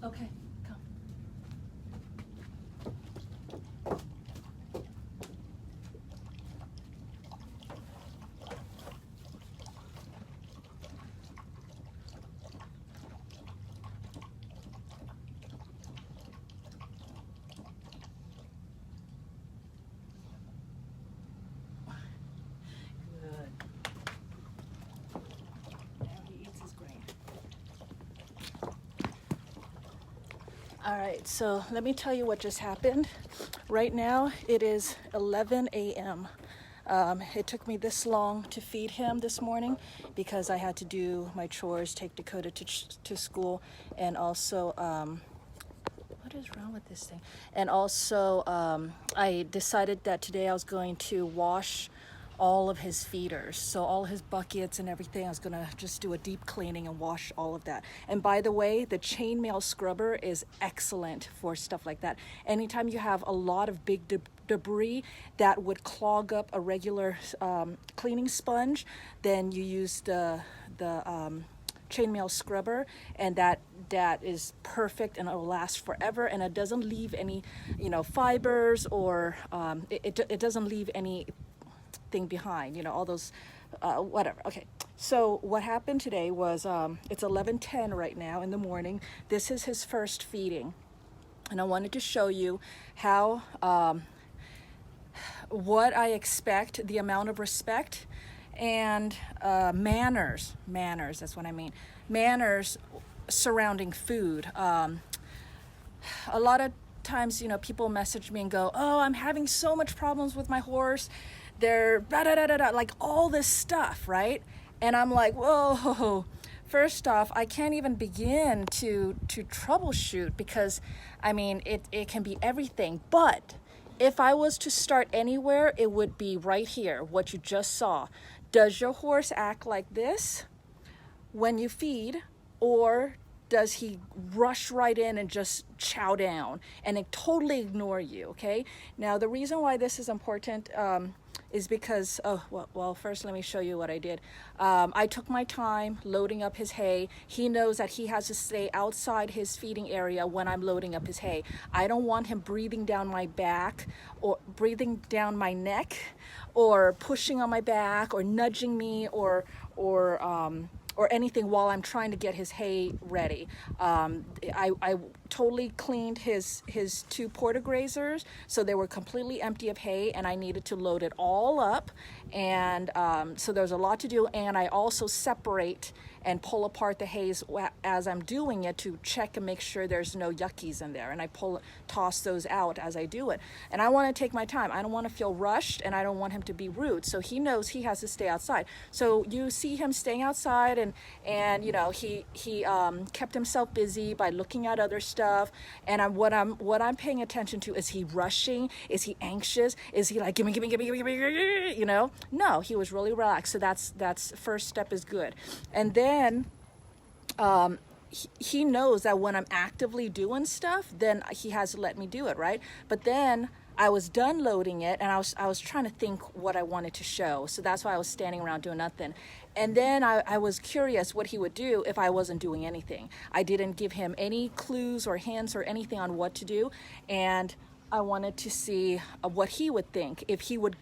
Okay, come. Good. Now he eats his grain. All right, so let me tell you what just happened. Right now it is 11 a.m. It took me this long to feed him this morning because I had to do my chores, take Dakota to school, and also, what is wrong with this thing? And also, I decided that today I was going to wash all of his feeders. So all his buckets and everything, I was gonna just do a deep cleaning and wash all of that. And by the way, the chainmail scrubber is excellent for stuff like that. Anytime you have a lot of big debris that would clog up a regular cleaning sponge, then you use the chainmail scrubber, and that is perfect, and it will last forever, and it doesn't leave any fibers, or it doesn't leave any thing behind, all those whatever. Okay, so what happened today was it's 11:10 right now in the morning. This is his first feeding, and I wanted to show you how what I expect, the amount of respect and manners, that's what I mean, manners surrounding food. A lot of times, people message me and go, oh, I'm having so much problems with my horse, they're da da da da da, like all this stuff, right? And I'm like, whoa, first off, I can't even begin to troubleshoot, because I mean it can be everything. But if I was to start anywhere, it would be right here, what you just saw. Does your horse act like this when you feed, or does he rush right in and just chow down and totally ignore you? Okay, now the reason why this is important is because, well, first let me show you what I did. I took my time loading up his hay. He knows that he has to stay outside his feeding area when I'm loading up his hay. I don't want him breathing down my back, or breathing down my neck, or pushing on my back, or nudging me, or anything while I'm trying to get his hay ready. I totally cleaned his two porta grazers, so they were completely empty of hay, and I needed to load it all up. And so there's a lot to do, and I also separate and pull apart the hays as I'm doing it to check and make sure there's no yuckies in there, and I toss those out as I do it. And I want to take my time. I don't want to feel rushed, and I don't want him to be rude, so he knows he has to stay outside. So you see him staying outside, and he kept himself busy by looking at other stuff. And what I'm paying attention to, is he rushing? Is he anxious? Is he like, gimme, no, he was really relaxed. So that's first step is good. And then he knows that when I'm actively doing stuff, then he has to let me do it, right? But then I was done loading it, and I was trying to think what I wanted to show. So that's why I was standing around doing nothing. And then I was curious what he would do if I wasn't doing anything. I didn't give him any clues or hints or anything on what to do. And I wanted to see what he would think, if he would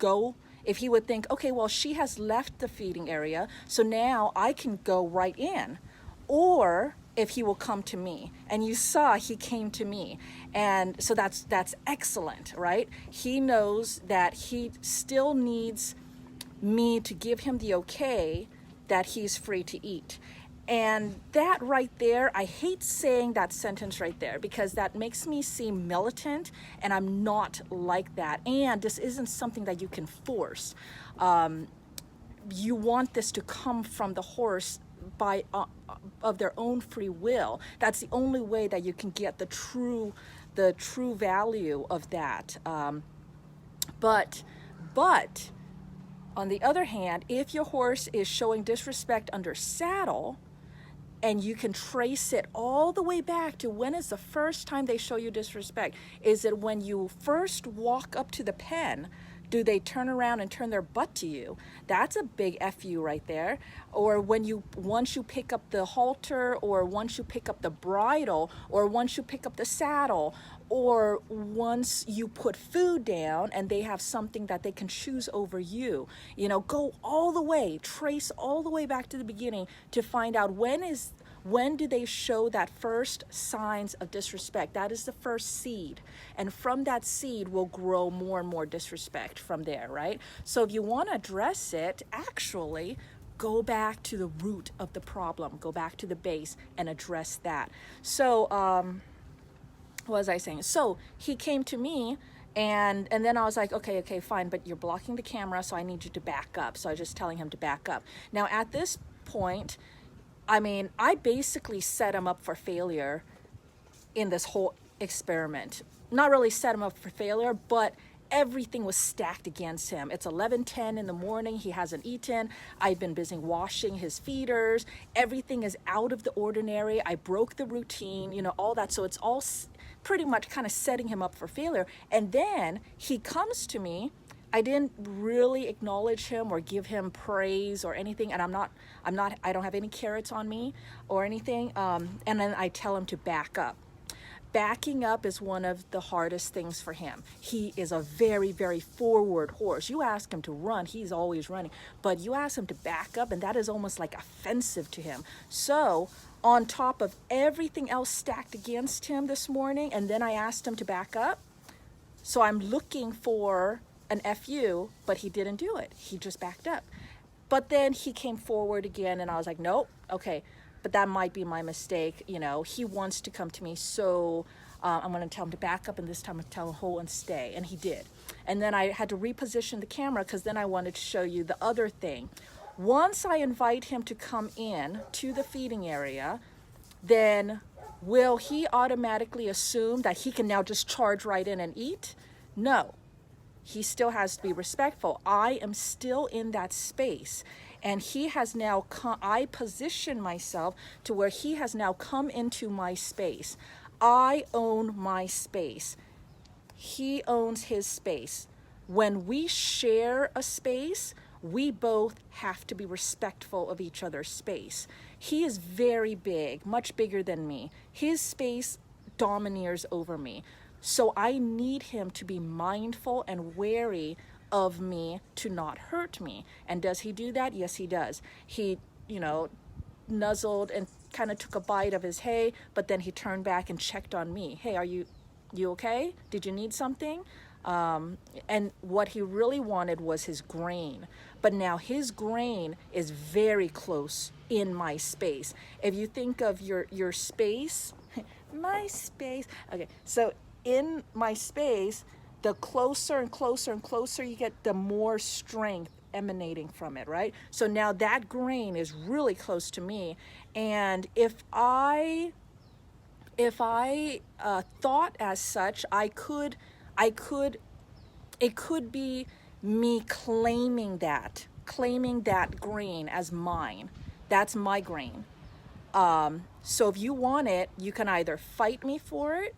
think, okay, well, she has left the feeding area, so now I can go right in. Or if he will come to me. And you saw he came to me. And so that's excellent, right? He knows that he still needs me to give him the okay that he's free to eat. And that right there, I hate saying that sentence right there, because that makes me seem militant, and I'm not like that. And this isn't something that you can force. You want this to come from the horse by of their own free will. That's the only way that you can get the true value of that. But on the other hand, if your horse is showing disrespect under saddle, and you can trace it all the way back to when is the first time they show you disrespect. Is it when you first walk up to the pen Do they turn around and turn their butt to you? That's a big FU right there. Or once you pick up the halter, or once you pick up the bridle, or once you pick up the saddle, or once you put food down and they have something that they can choose over you, go all the way, trace all the way back to the beginning to find out when do they show that first signs of disrespect. That is the first seed. And from that seed will grow more and more disrespect from there, right? So if you want to address it, actually, go back to the root of the problem. Go back to the base and address that. So, what was I saying? So he came to me, and then I was like, okay, fine, but you're blocking the camera, so I need you to back up. So I was just telling him to back up. Now at this point, I basically set him up for failure in this whole experiment. Not really set him up for failure, but everything was stacked against him. It's 11:10 in the morning. He hasn't eaten. I've been busy washing his feeders. Everything is out of the ordinary. I broke the routine, all that. So it's all pretty much kind of setting him up for failure. And then he comes to me. I didn't really acknowledge him or give him praise or anything. And I don't have any carrots on me or anything. And then I tell him to back up. Backing up is one of the hardest things for him. He is a very, very forward horse. You ask him to run, he's always running. But you ask him to back up, and that is almost like offensive to him. So on top of everything else stacked against him this morning, and then I asked him to back up. So I'm looking for an FU, but he didn't do it. He just backed up. But then he came forward again, and I was like, nope, okay. But that might be my mistake. He wants to come to me, so I'm going to tell him to back up, and this time I'm tell him hold and stay, and he did. And then I had to reposition the camera because then I wanted to show you the other thing. Once I invite him to come in to the feeding area, then will he automatically assume that he can now just charge right in and eat? No. He still has to be respectful. I am still in that space. And he has now I position myself to where he has now come into my space. I own my space. He owns his space. When we share a space, we both have to be respectful of each other's space. He is very big, much bigger than me. His space domineers over me. So I need him to be mindful and wary of me to not hurt me. And does he do that? Yes, he does. He, nuzzled and kind of took a bite of his hay, but then he turned back and checked on me. Hey, are you okay? Did you need something? And what he really wanted was his grain. But now his grain is very close in my space. If you think of your space, my space. Okay, so in my space, the closer and closer and closer you get, the more strength emanating from it, right? So now that grain is really close to me. And if I thought as such, it could be me claiming that grain as mine. That's my grain. So if you want it, you can either fight me for it,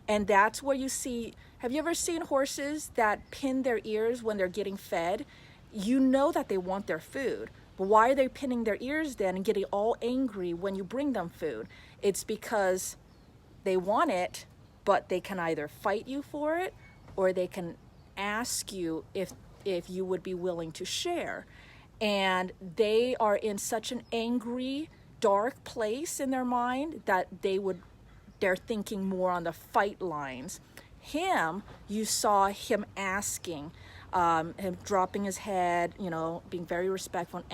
and that's where you see. Have you ever seen horses that pin their ears when they're getting fed? You know that they want their food. But why are they pinning their ears then and getting all angry when you bring them food? It's because they want it, but they can either fight you for it, or they can ask you if you would be willing to share. And they are in such an angry, dark place in their mind that they're thinking more on the fight lines. Him, you saw him asking, him dropping his head, being very respectful and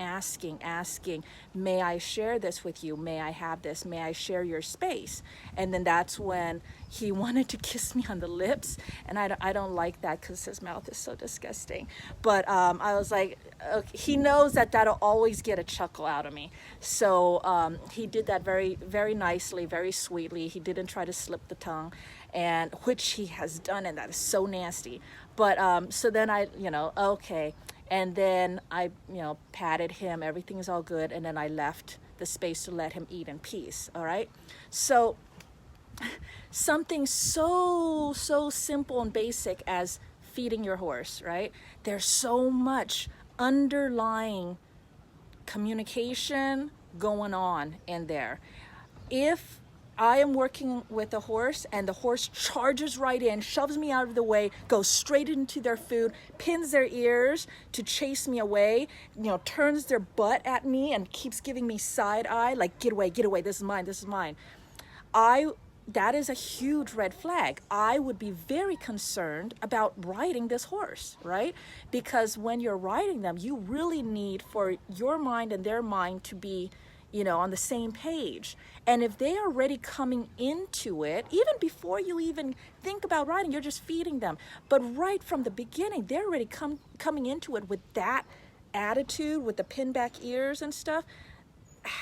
asking, may I share this with you? May I have this? May I share your space? And then that's when he wanted to kiss me on the lips. And I don't like that because his mouth is so disgusting. But I was like, okay, he knows that'll always get a chuckle out of me. So he did that very, very nicely, very sweetly. He didn't try to slip the tongue, and which he has done, and that is so nasty. But so then I, okay. And then I, patted him, everything is all good. And then I left the space to let him eat in peace. All right. So something so simple and basic as feeding your horse, right? There's so much underlying communication going on in there. If I am working with a horse and the horse charges right in, shoves me out of the way, goes straight into their food, pins their ears to chase me away, turns their butt at me and keeps giving me side eye, like, get away, this is mine, this is mine. That is a huge red flag. I would be very concerned about riding this horse, right? Because when you're riding them, you really need for your mind and their mind to be on the same page. And if they are already coming into it, even before you even think about riding, you're just feeding them. But right from the beginning, they're already coming into it with that attitude, with the pin back ears and stuff.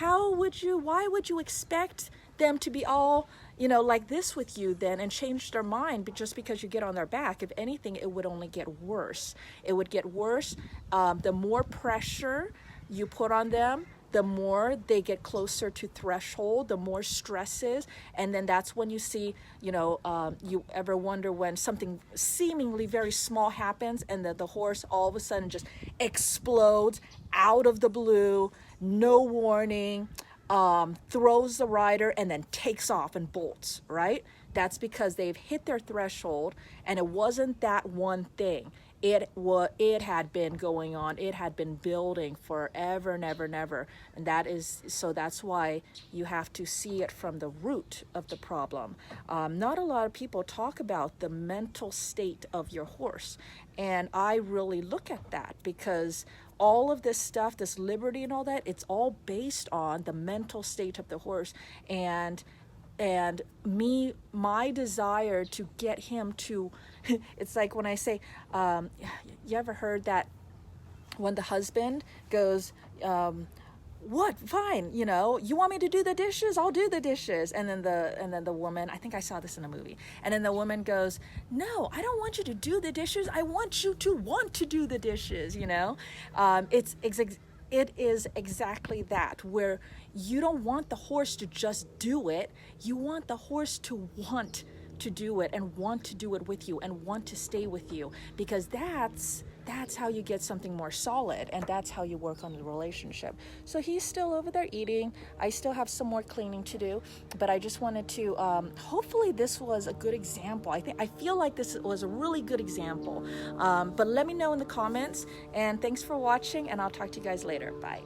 Why would you expect them to be all, like this with you then and change their mind just because you get on their back? If anything, it would only get worse. It would get worse. The more pressure you put on them, the more they get closer to threshold, the more stresses. And then that's when you see, you ever wonder when something seemingly very small happens and the horse all of a sudden just explodes out of the blue, no warning, throws the rider and then takes off and bolts, right? That's because they've hit their threshold, and it wasn't that one thing. It had been going on. It had been building forever and ever. And that's why you have to see it from the root of the problem. Not a lot of people talk about the mental state of your horse. And I really look at that because all of this stuff, this liberty and all that, it's all based on the mental state of the horse. And my desire to get him to, it's like when I say, you ever heard that when the husband goes, what, fine, you want me to do the dishes? I'll do the dishes. And then the woman, I think I saw this in a movie. And then the woman goes, no, I don't want you to do the dishes. I want you to want to do the dishes, It is exactly that, where you don't want the horse to just do it. You want the horse to want to do it and want to do it with you and want to stay with you, because that's how you get something more solid, and that's how you work on the relationship. So he's still over there eating. I still have some more cleaning to do, but I just wanted to, hopefully this was a good example. I feel like this was a really good example. But let me know in the comments, and thanks for watching, and I'll talk to you guys later. Bye.